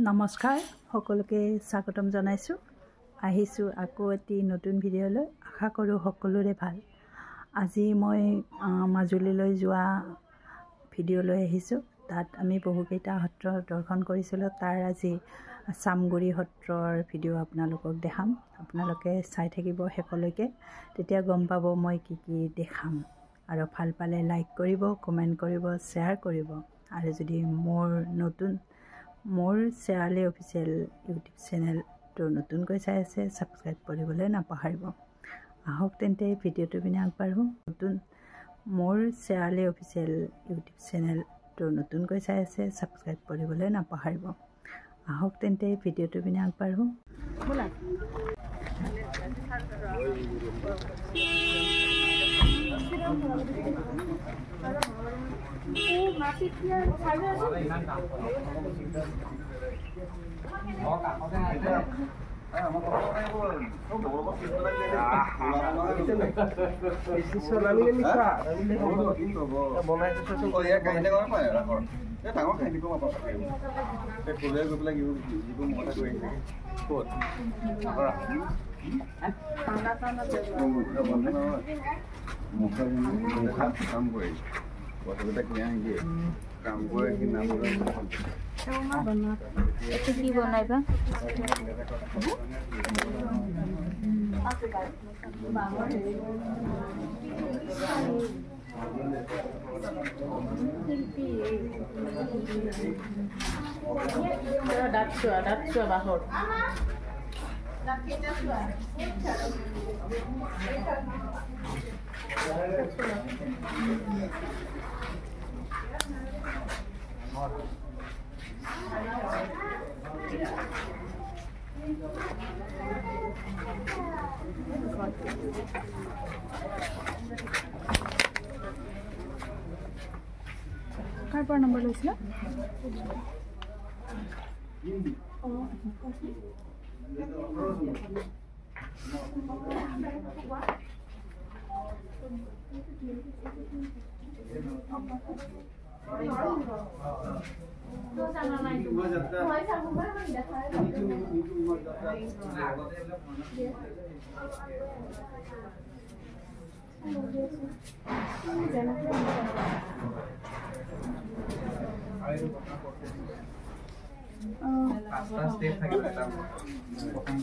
নমস্কাৰ সকলোকে স্বাগতম জনাইছোঁ আহিছোঁ আকৌ এটি নতুন ভিডিঅ'লৈ আশা কৰোঁ সকলোৰে ভাল আজি মই মাজুলীলৈ যোৱা ভিডিঅ' লৈ আহিছোঁ তাত আমি বহুকেইটা সত্ৰ দৰ্শন কৰিছিলোঁ তাৰ আজি চামগুৰি সত্ৰৰ ভিডিঅ' আপোনালোকক দেখাম আপোনালোকে চাই থাকিব শেষলৈকে তেতিয়া গম পাব মই কি কি দেখাম আৰু ভাল পালে লাইক কৰিব কমেণ্ট কৰিব শ্বেয়াৰ কৰিব আৰু যদি মোৰ চেৰালি অফিচিয়েল ইউটিউব চেনেলটো নতুনকৈ চাই আছে ছাবস্ক্ৰাইব কৰিবলৈ নাপাহৰিব আহক তেন্তে ভিডিঅ'টো পিনে আগবাঢ়োঁ মোৰ চেৰালি অফিচিয়েল ইউটিউব চেনেলটো নতুনকৈ চাই আছে ছাবস্ক্ৰাইব কৰিবলৈ নাপাহৰিব আহক তেন্তে ভিডিঅ'টো পিনে আগবাঢ়োঁ কাম কৰে কি নাম কি বনাইবা দাঁতচোৱা বাহৰ কাৰ পৰা নম্বৰ লৈছিলা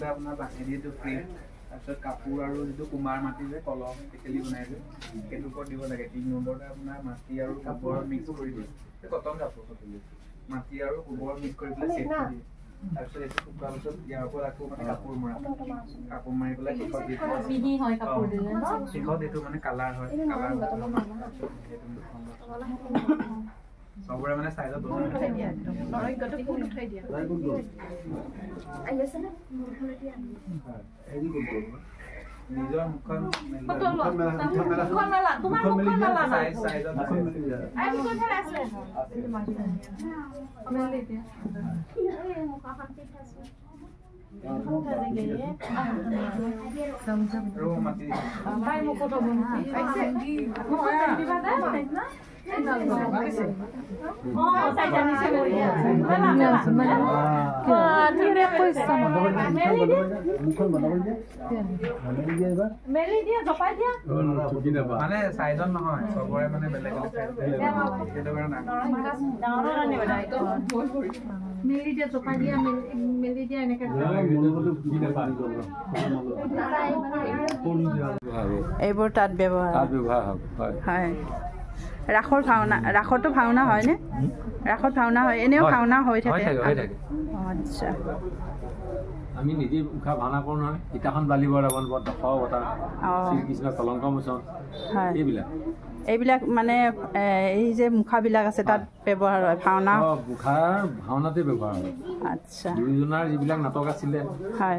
আপোনাৰ বাকী যিটো ফ্ৰী তাৰপিছত কাপোৰ আৰু যিটো কুমাৰ মাটি যে কলম টেকেলি বনাই যে সেইটো ওপৰত দিব লাগে 3 নম্বৰতে আপোনাৰ মাটি আৰু গোবৰ মিক্স কৰি দিয়ে কটন কাপোৰ মাটি আৰু গোবৰ মিক্স কৰি পেলাই চেট কৰি দিয়ে তাৰপিছত এইটো শুকোৱাৰ পিছত ইয়াৰ ওপৰত আকৌ মানে কাপোৰ মাৰি পেলাই শেষত এইটো মানে কালাৰ হয় সবৰে মানে সাইজত বনাই দিয়া নৰৈগটো ফুল উঠাই দিয়া আইছেনে মুখলৈ দিয়া এই কি কৰিব নিজৰ মুখন মেলা তোমাৰ মুখন মেলা সাইজত মেলি দিয়া আই কি কথা আছে মেলি দিয়া এই মুখখন ঠিক আছে বাই মুখত বনাই আইছে দিবা দা না মানে সাইজন নহয় সবৰে মানে বেলেগ মেলি দিয়া জপা দিয়া মেলি দিয়া এনেকে এইবোৰ তাত ব্যৱহাৰ হয় ৰাখৰ ভাওনা ৰাখৰটো ভাওনা হয়নে ৰাখৰ ভাওনা হয় এনেও ভাওনা হৈ থাকে আচ্ছা আমি নিজে উখা ভাওনা কৰোঁ নহয় ইটাখন বালিব ৰাৱণ বধ দশ বতা শ্ৰীকৃষ্ণ কলংক মোচন এইবিলাক মানে এই যে মুখাবিলাক আছে তাত ব্যৱহাৰ হয় ভাওনা মুখাৰ ভাওনাতে ব্যৱহাৰ হয় আচ্ছা দুয়োজনাৰ যিবিলাক নাটক আছিলে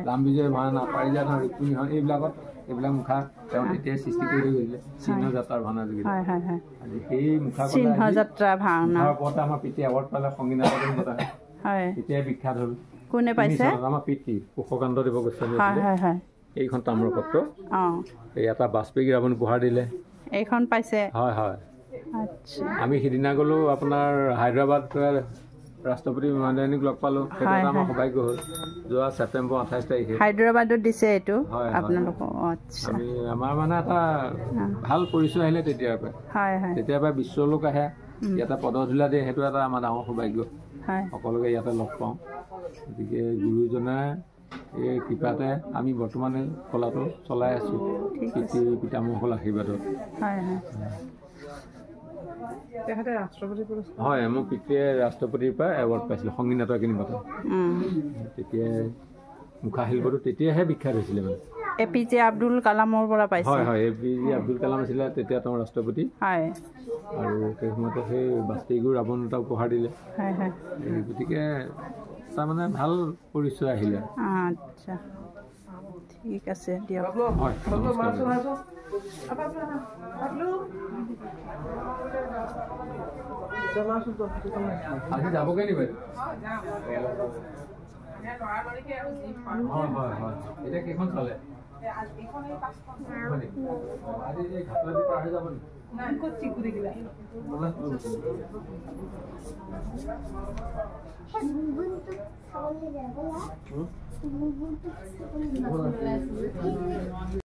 ৰাম বিজয় ভাওনা পাৰিজাত ৰুক্মিণী এইবিলাকত এইবিলাক মুখা তেওঁ তেতিয়া সৃষ্টি কৰি গৈছিলে চিহ্ন যাত্ৰাৰ ভাওনা যোগে সেই মুখা চিহ্ন যাত্ৰা ভাওনা ওপৰতে আমাৰ পিতৃ এৱাৰ্ড পালে সংগীত একাডেমী বঁটা তেতিয়াই বিখ্যাত হ'ল কোনে পাইছে আমাৰ পিতৃ পুষ্পকান্তদেৱ গোস্বামী এইখন তাম্ৰপত্ৰ এই এটা বাজপেয়ী ৰাৱণ উপহাৰ দিলে এইখন পাইছে হয় হয় আচ্ছা আমি সিদিনা গ'লো আপোনাৰ হায়দৰাবাদ ৰাষ্ট্ৰপতি মহোদয়নীক লগ পালোঁ, সেইটো এটা আমাৰ সৌভাগ্য হ'ল। যোৱা ছেপ্টেম্বৰ 28 তাৰিখে হায়দৰাবাদত দিছে এইটো আপোনালোকক। আচ্ছা, আমি আমাৰ মানে এটা ভাল পৰিচয় আহিলে তেতিয়াৰ পৰাই। তেতিয়াৰ পৰাই বিশ্বৰ লোক আহে, ইয়াতে পদধূলা দিয়ে, সেইটো এটা আমাৰ ডাঙৰ সৌভাগ্য। সকলোকে ইয়াতে লগ পাওঁ। গতিকে গুৰুজনে এই কৃপাতে আমি বৰ্তমানে কলাটো চলাই আছোঁ, পিতৃ পিতামহসকলৰ আশীৰ্বাদত। হয়, মোৰ পিতৃয়ে ৰাষ্ট্ৰপতিৰ পৰা এৱাৰ্ড পাইছিলে, সংগীত নাটক একাডেমী বঁটা। তেতিয়া মুখাশিল্পটো তেতিয়াহে বিখ্যাত হৈছিলে মানে। APJ আব্দুল কালামৰ পৰা পাইছে। হয় হয়, APJ আব্দুল কালাম আছিলে তেতিয়া তেওঁৰ ৰাষ্ট্ৰপতি। আৰু সেই সময়তে সেই বাস্তিগুৰু ৰাৱণ এটা উপহাৰ দিলে। গতিকে তাৰমানে ভাল পৰিচয় আহিলে। আচ্ছা, ঠিক আছে দিয়ক। হয়, আজি যাবগৈ নি বাইদেউ? হয় হয় হয়, এতিয়া কেইখন চালে? আজি এই ঘাটলৈ পাৰ হৈ যাব নেকি? ক'ত চিকুৰি গিলা?